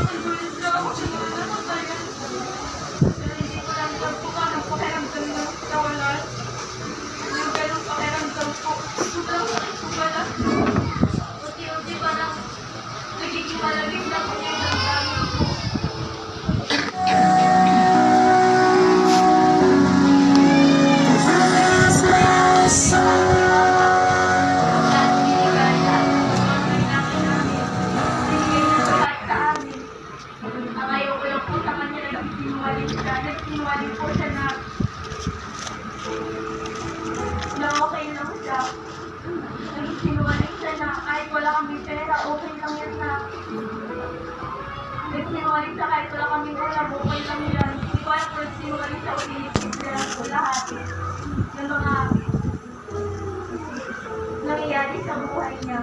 Hindi ko lang alam kung anong pakiramdam ng kawalan. Yung ganong pakiramdam ko. Sobrang sakit ko pala. Unti-unti parang nagiging malamig na kung yung damdamin ko. Nagsinungaling po siya na okay lang siya. Nagsinungaling siya na kahit wala kami pera, okay lang yan na. Nagsinungaling siya kahit wala kami ulam, okay lang yan. Hindi ko alam kung nagsinungaling siya o inisip ko lahat ng mga nangyayari sa buhay niya.